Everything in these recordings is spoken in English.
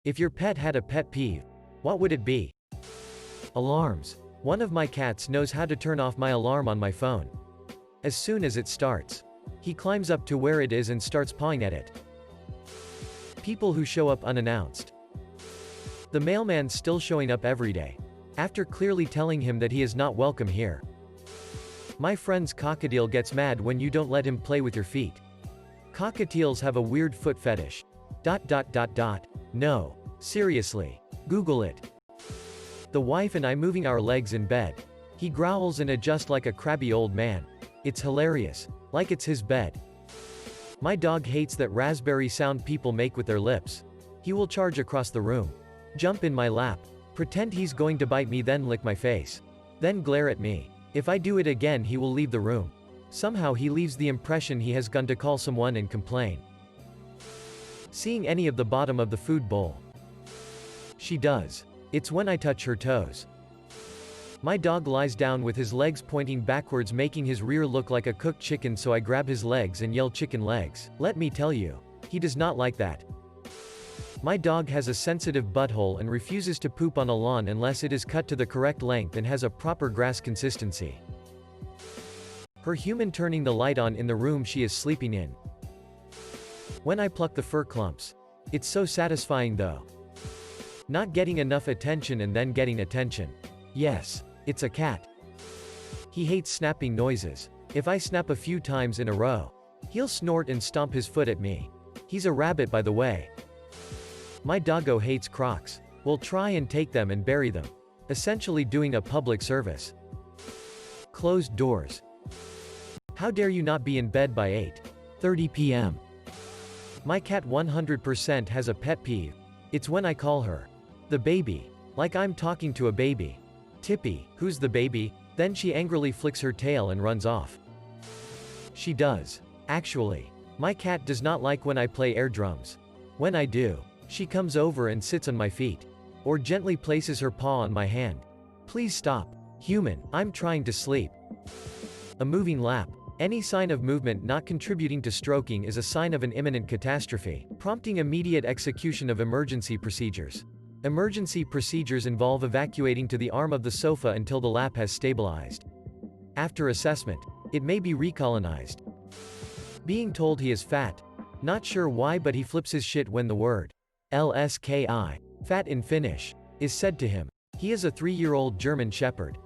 If your pet had a pet peeve, what would it be? Alarms. One of my cats knows how to turn off my alarm on my phone. As soon as it starts, he climbs up to where it is and starts pawing at it. People who show up unannounced. The mailman's still showing up every day, after clearly telling him that he is not welcome here. My friend's cockatiel gets mad when you don't let him play with your feet. Cockatiels have a weird foot fetish. No. Seriously. Google it. The wife and I moving our legs in bed. He growls and adjusts like a crabby old man. It's hilarious. Like it's his bed. My dog hates that raspberry sound people make with their lips. He will charge across the room, jump in my lap, pretend he's going to bite me, then lick my face, then glare at me. If I do it again, he will leave the room. Somehow he leaves the impression he has gone to call someone and complain. Seeing any of the bottom of the food bowl. She does. It's when I touch her toes. My dog lies down with his legs pointing backwards, making his rear look like a cooked chicken, so I grab his legs and yell, "Chicken legs." Let me tell you, he does not like that. My dog has a sensitive butthole and refuses to poop on a lawn unless it is cut to the correct length and has a proper grass consistency. Her human turning the light on in the room she is sleeping in. When I pluck the fur clumps. It's so satisfying though. Not getting enough attention and then getting attention. Yes, it's a cat. He hates snapping noises. If I snap a few times in a row, he'll snort and stomp his foot at me. He's a rabbit, by the way. My doggo hates Crocs. We'll try and take them and bury them. Essentially doing a public service. Closed doors. How dare you not be in bed by 8:30 p.m. My cat 100% has a pet peeve. It's when I call her the baby. Like I'm talking to a baby. Tippy, who's the baby? Then she angrily flicks her tail and runs off. She does. Actually, my cat does not like when I play air drums. When I do, she comes over and sits on my feet. Or gently places her paw on my hand. Please stop. Human, I'm trying to sleep. A moving lap. Any sign of movement not contributing to stroking is a sign of an imminent catastrophe, prompting immediate execution of emergency procedures. Emergency procedures involve evacuating to the arm of the sofa until the lap has stabilized. After assessment, it may be recolonized. Being told he is fat. Not sure why, but he flips his shit when the word LSKI, fat in Finnish, is said to him. He is a 3-year-old German Shepherd.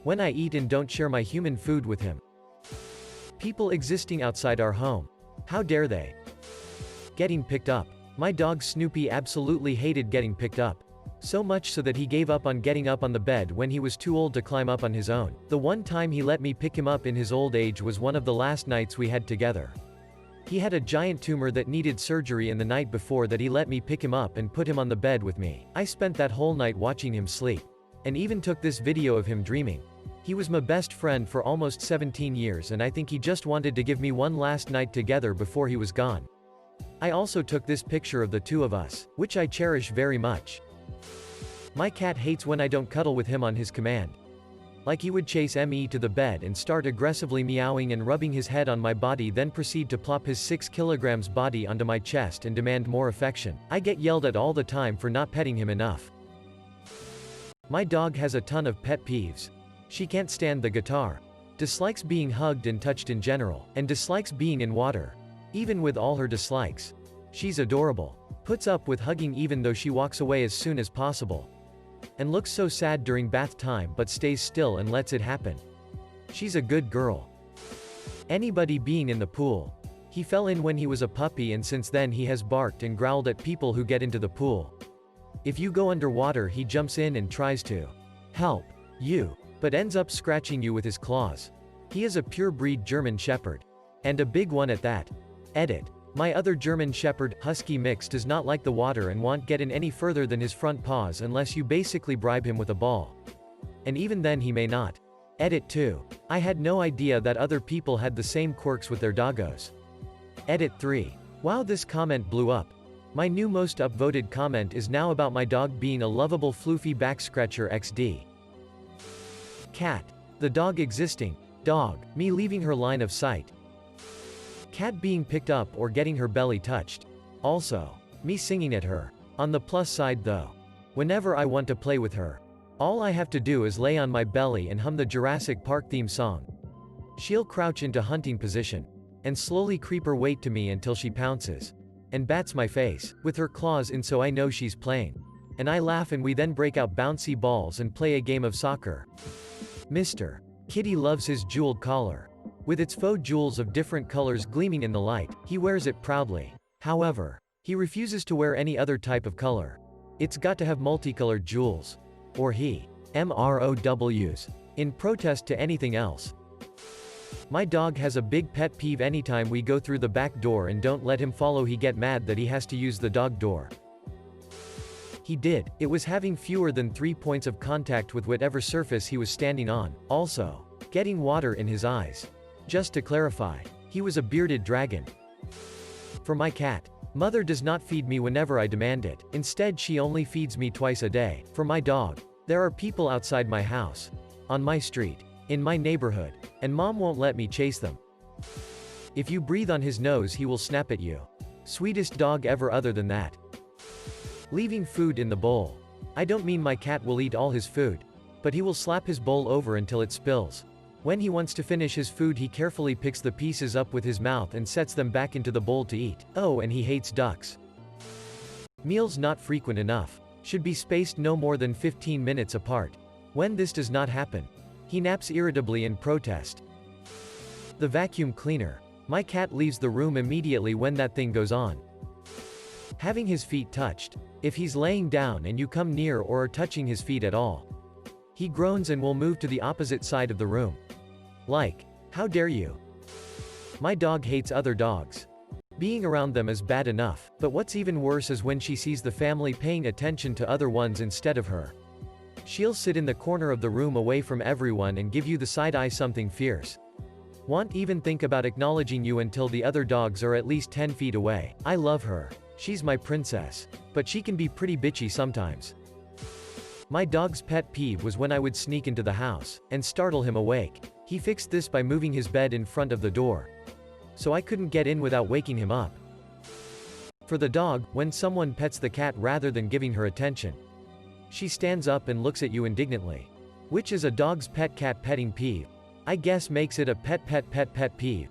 When I eat and don't share my human food with him. People existing outside our home. How dare they? Getting picked up. My dog Snoopy absolutely hated getting picked up. So much so that he gave up on getting up on the bed when he was too old to climb up on his own. The one time he let me pick him up in his old age was one of the last nights we had together. He had a giant tumor that needed surgery, and the night before that he let me pick him up and put him on the bed with me. I spent that whole night watching him sleep. And even took this video of him dreaming. He was my best friend for almost 17 years, and I think he just wanted to give me one last night together before he was gone. I also took this picture of the two of us, which I cherish very much. My cat hates when I don't cuddle with him on his command. Like he would chase me to the bed and start aggressively meowing and rubbing his head on my body, then proceed to plop his 6 kilograms body onto my chest and demand more affection. I get yelled at all the time for not petting him enough. My dog has a ton of pet peeves. She can't stand the guitar. Dislikes being hugged and touched in general. And dislikes being in water. Even with all her dislikes. She's adorable. Puts up with hugging even though she walks away as soon as possible. And looks so sad during bath time but stays still and lets it happen. She's a good girl. Anybody being in the pool. He fell in when he was a puppy, and since then he has barked and growled at people who get into the pool. If you go underwater, he jumps in and tries to help you, but ends up scratching you with his claws. He is a pure-breed German Shepherd. And a big one at that. Edit. My other German Shepherd, Husky mix, does not like the water and won't get in any further than his front paws unless you basically bribe him with a ball. And even then he may not. Edit 2. I had no idea that other people had the same quirks with their doggos. Edit 3. Wow, this comment blew up. My new most upvoted comment is now about my dog being a lovable floofy backscratcher XD. Cat. The dog existing. Dog. Me leaving her line of sight. Cat being picked up or getting her belly touched. Also. Me singing at her. On the plus side though, whenever I want to play with her, all I have to do is lay on my belly and hum the Jurassic Park theme song. She'll crouch into hunting position, and slowly creep her weight to me until she pounces, and bats my face, with her claws in so I know she's playing. And I laugh and we then break out bouncy balls and play a game of soccer. Mr. Kitty loves his jeweled collar. With its faux jewels of different colors gleaming in the light, he wears it proudly. However, he refuses to wear any other type of color. It's got to have multicolored jewels. Or he MROWs. In protest to anything else. My dog has a big pet peeve: anytime we go through the back door and don't let him follow, he get mad that he has to use the dog door. He did. It was having fewer than 3 points of contact with whatever surface he was standing on. Also, getting water in his eyes. Just to clarify, he was a bearded dragon. For my cat, mother does not feed me whenever I demand it. Instead, she only feeds me twice a day. For my dog, there are people outside my house, on my street, in my neighborhood, and mom won't let me chase them. If you breathe on his nose, he will snap at you. Sweetest dog ever. Other than that, leaving food in the bowl. I don't mean my cat will eat all his food, but he will slap his bowl over until it spills. When he wants to finish his food, he carefully picks the pieces up with his mouth and sets them back into the bowl to eat. Oh, and he hates ducks. Meals not frequent enough. Should be spaced no more than 15 minutes apart. When this does not happen, he naps irritably in protest. The vacuum cleaner. My cat leaves the room immediately when that thing goes on. Having his feet touched. If he's laying down and you come near or are touching his feet at all, he groans and will move to the opposite side of the room. Like, how dare you? My dog hates other dogs. Being around them is bad enough, but what's even worse is when she sees the family paying attention to other ones instead of her. She'll sit in the corner of the room away from everyone and give you the side eye, something fierce. Won't even think about acknowledging you until the other dogs are at least 10 feet away. I love her. She's my princess. But she can be pretty bitchy sometimes. My dog's pet peeve was when I would sneak into the house and startle him awake. He fixed this by moving his bed in front of the door, so I couldn't get in without waking him up. For the dog, when someone pets the cat rather than giving her attention, she stands up and looks at you indignantly. Which is a dog's pet cat petting peeve. I guess makes it a pet peeve.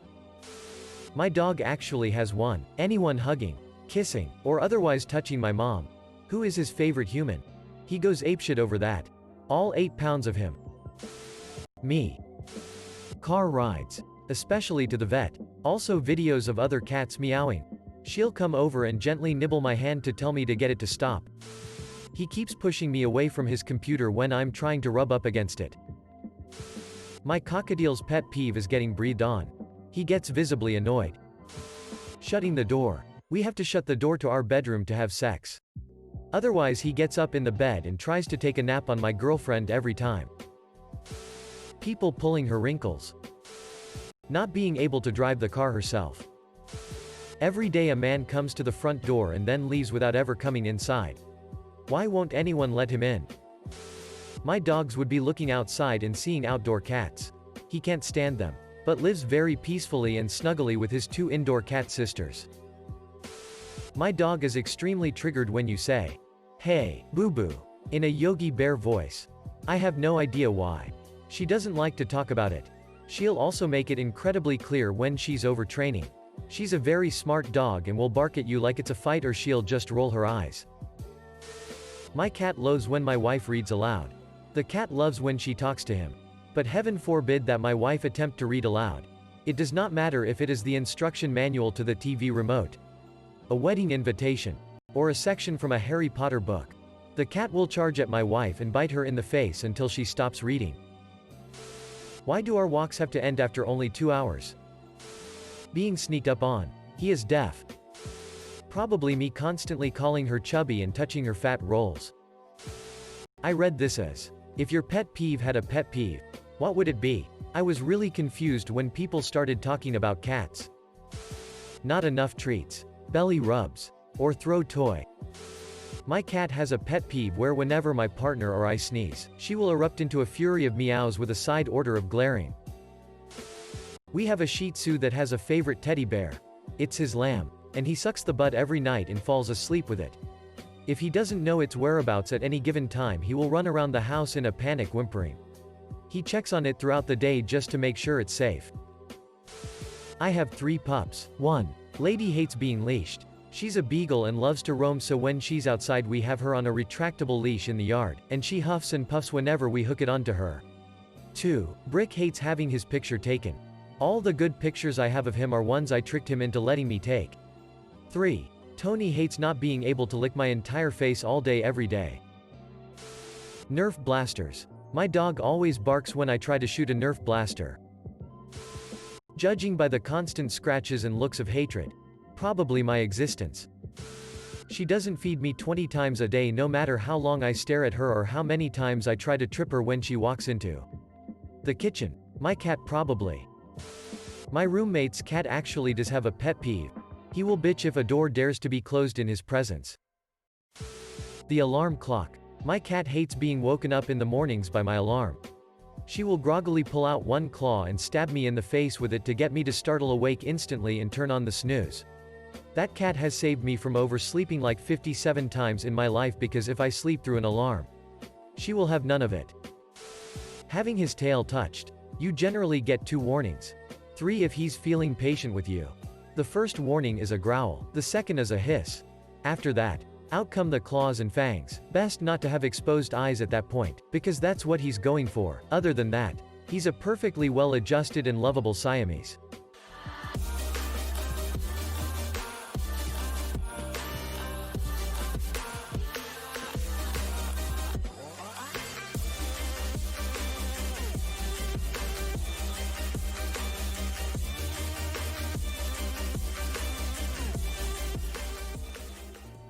My dog actually has one. Anyone hugging, kissing, or otherwise touching my mom, who is his favorite human. He goes apeshit over that. All 8 pounds of him. Me. Car rides. Especially to the vet. Also videos of other cats meowing. She'll come over and gently nibble my hand to tell me to get it to stop. He keeps pushing me away from his computer when I'm trying to rub up against it. My cockatiel's pet peeve is getting breathed on. He gets visibly annoyed. Shutting the door. We have to shut the door to our bedroom to have sex. Otherwise he gets up in the bed and tries to take a nap on my girlfriend every time. People pulling her wrinkles. Not being able to drive the car herself. Every day a man comes to the front door and then leaves without ever coming inside. Why won't anyone let him in? My dogs would be looking outside and seeing outdoor cats. He can't stand them, but lives very peacefully and snuggly with his 2 indoor cat sisters. My dog is extremely triggered when you say, "Hey, boo-boo," in a Yogi Bear voice. I have no idea why. She doesn't like to talk about it. She'll also make it incredibly clear when she's overtraining. She's a very smart dog and will bark at you like it's a fight, or she'll just roll her eyes. My cat loathes when my wife reads aloud. The cat loves when she talks to him. But heaven forbid that my wife attempt to read aloud. It does not matter if it is the instruction manual to the TV remote, a wedding invitation, or a section from a Harry Potter book. The cat will charge at my wife and bite her in the face until she stops reading. Why do our walks have to end after only 2 hours? Being sneaked up on. He is deaf. Probably me constantly calling her chubby and touching her fat rolls. I read this as, if your pet peeve had a pet peeve, what would it be? I was really confused when people started talking about cats. Not enough treats, belly rubs, or throw toy. My cat has a pet peeve where whenever my partner or I sneeze, she will erupt into a fury of meows with a side order of glaring. We have a Shih Tzu that has a favorite teddy bear. It's his lamb, and he sucks the butt every night and falls asleep with it. If he doesn't know its whereabouts at any given time, he will run around the house in a panic, whimpering. He checks on it throughout the day just to make sure it's safe. I have 3 pups. 1. Lady hates being leashed. She's a beagle and loves to roam, so when she's outside we have her on a retractable leash in the yard, and she huffs and puffs whenever we hook it onto her. 2. Brick hates having his picture taken. All the good pictures I have of him are ones I tricked him into letting me take. 3. Tony hates not being able to lick my entire face all day every day. Nerf blasters. My dog always barks when I try to shoot a Nerf blaster. Judging by the constant scratches and looks of hatred. Probably my existence. She doesn't feed me 20 times a day, no matter how long I stare at her or how many times I try to trip her when she walks into the kitchen. My cat probably. My roommate's cat actually does have a pet peeve. He will bitch if a door dares to be closed in his presence. The alarm clock. My cat hates being woken up in the mornings by my alarm. She will groggily pull out one claw and stab me in the face with it to get me to startle awake instantly and turn on the snooze. That cat has saved me from oversleeping like 57 times in my life, because if I sleep through an alarm, she will have none of it. Having his tail touched. You generally get 2 warnings. 3 if he's feeling patient with you. The first warning is a growl, the second is a hiss. After that, out come the claws and fangs. Best not to have exposed eyes at that point, because that's what he's going for. Other than that, he's a perfectly well-adjusted and lovable Siamese.